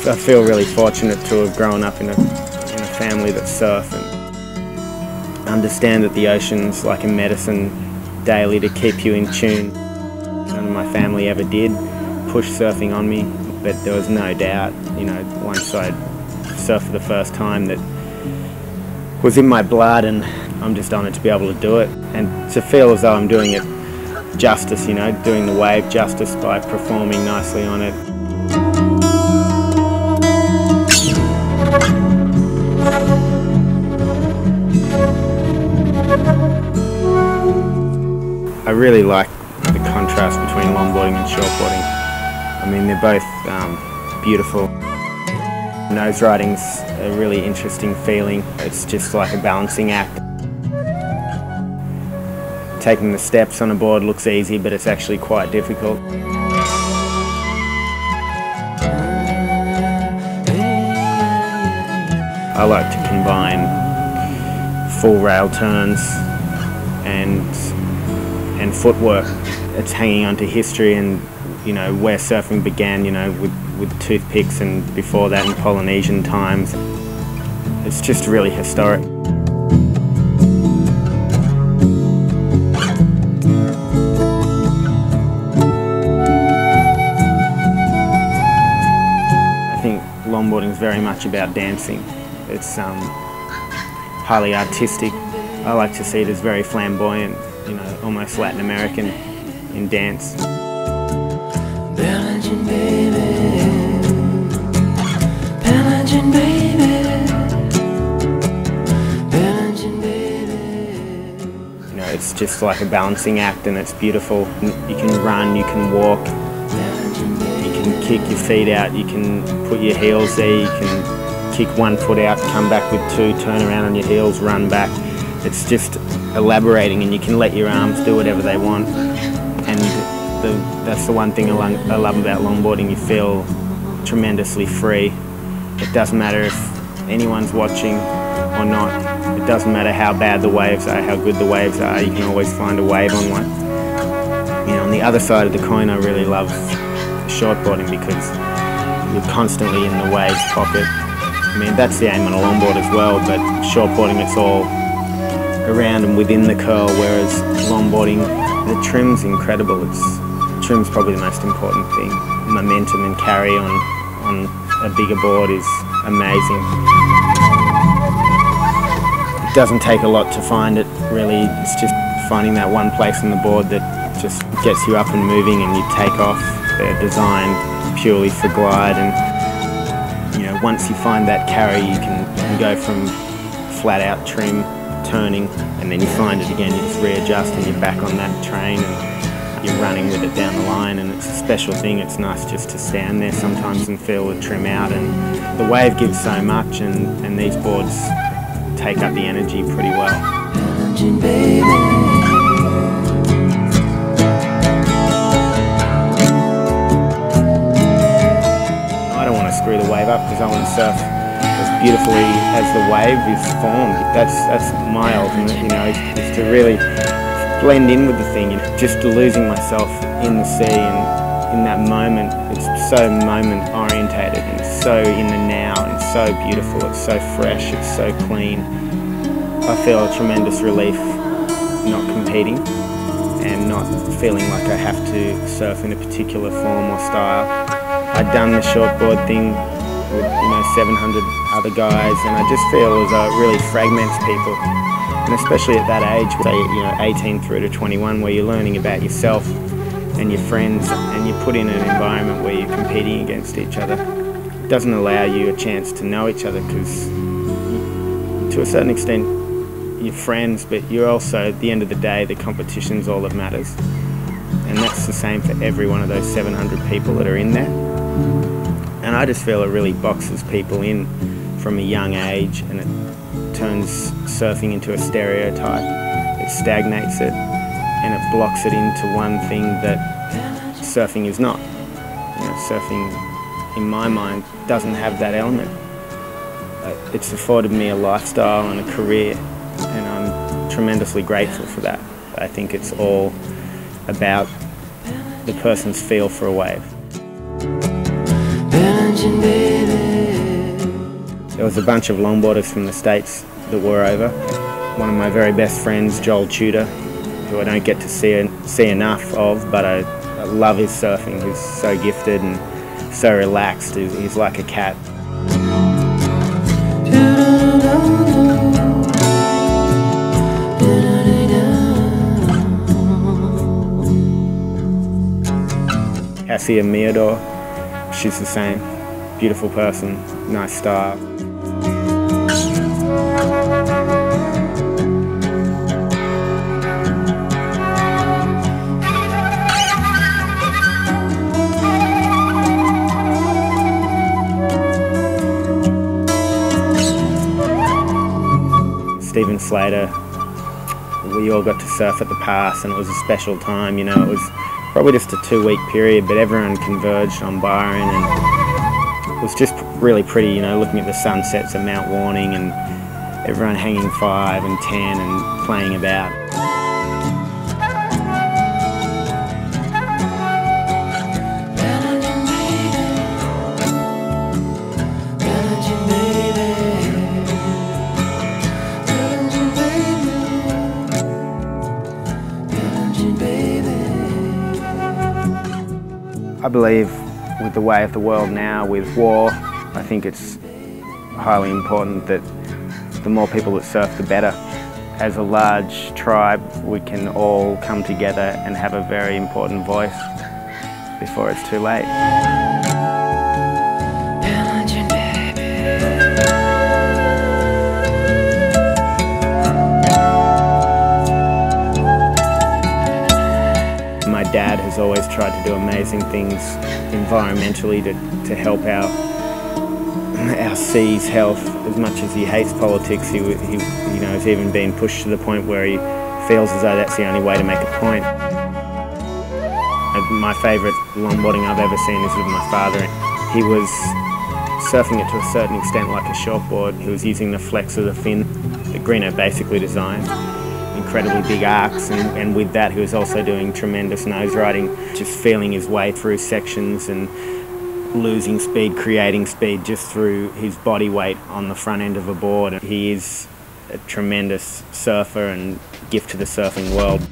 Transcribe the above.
I feel really fortunate to have grown up in a family that surf and understand that the ocean's like a medicine daily to keep you in tune. None of my family ever did push surfing on me, but there was no doubt, once I surfed for the first time, that was in my blood, and I'm just honoured to be able to do it and to feel as though I'm doing it justice, doing the wave justice by performing nicely on it. I really like the contrast between longboarding and shortboarding. I mean, they're both beautiful. Nose riding's a really interesting feeling. It's just like a balancing act. Taking the steps on a board looks easy, but it's actually quite difficult. I like to combine full rail turns and footwork. It's hanging on to history and where surfing began, with toothpicks, and before that in Polynesian times. It's just really historic. I think longboarding is very much about dancing. It's highly artistic. I like to see it as very flamboyant, almost Latin American in dance. Belgian baby, Belgian baby, Belgian baby. It's just like a balancing act, and it's beautiful. You can run, you can walk, you can kick your feet out, you can put your heels there, you can kick one foot out, come back with two, turn around on your heels, run back. It's just elaborating, and you can let your arms do whatever they want. And that's the one thing I love about longboarding. You feel tremendously free. It doesn't matter if anyone's watching or not. It doesn't matter how bad the waves are, how good the waves are. You can always find a wave on one. On the other side of the coin, I really love shortboarding because you're constantly in the waves pocket. I mean, that's the aim on a longboard as well, but shortboarding, it's all around and within the curl, whereas longboarding, the trim's incredible. Trim's probably the most important thing. Momentum and carry on a bigger board is amazing. It doesn't take a lot to find it, really. It's just finding that one place on the board that just gets you up and moving, and you take off. They're designed purely for glide, and once you find that carry, you can go from flat out trim, turning, and then you find it again, you just readjust and you're back on that train and you're running with it down the line, and it's a special thing. It's nice just to stand there sometimes and feel the trim out, and the wave gives so much, and these boards take up the energy pretty well. I don't want to screw the wave up because I want to surf as beautifully as the wave is formed. That's my ultimate, is to really blend in with the thing, just losing myself in the sea, and in that moment. It's so moment orientated, and it's so in the now, and it's so beautiful, it's so fresh, it's so clean. I feel a tremendous relief not competing and not feeling like I have to surf in a particular form or style. I'd done the shortboard thing with 700 other guys, and I just feel as though it really fragments people, and especially at that age, say 18 through to 21, where you're learning about yourself and your friends, and you're put in an environment where you're competing against each other. It doesn't allow you a chance to know each other, because to a certain extent you're friends, but you're also, at the end of the day, the competition's all that matters, and that's the same for every one of those 700 people that are in there. And I just feel it really boxes people in from a young age, and it turns surfing into a stereotype. It stagnates it, and it blocks it into one thing that surfing is not. Surfing, in my mind, doesn't have that element. It's afforded me a lifestyle and a career, and I'm tremendously grateful for that. I think it's all about the person's feel for a wave. Belgian baby. There was a bunch of longboarders from the States that were over. One of my very best friends, Joel Tudor, who I don't get to see enough of, but I love his surfing. He's so gifted and so relaxed. He's like a cat. Cassia Mirador, she's the same. Beautiful person, nice style. Stephen Slater, we all got to surf at the pass, and it was a special time. You know, it was probably just a 2-week period, but everyone converged on Byron, and it was just really pretty, you know, looking at the sunsets at Mount Warning and everyone hanging 5 and 10 and playing about. I believe with the way of the world now, with war, I think it's highly important that the more people that surf, the better. As a large tribe, we can all come together and have a very important voice before it's too late. My dad has always tried to do amazing things environmentally to help our sea's health. As much as he hates politics, he has even been pushed to the point where he feels as though that's the only way to make a point. My favourite longboarding I've ever seen is with my father. He was surfing it to a certain extent like a shortboard. He was using the flex of the fin that Greeno basically designed. Incredibly big arcs, and with that he was also doing tremendous nose riding, just feeling his way through sections and losing speed, creating speed just through his body weight on the front end of a board. He is a tremendous surfer and gift to the surfing world.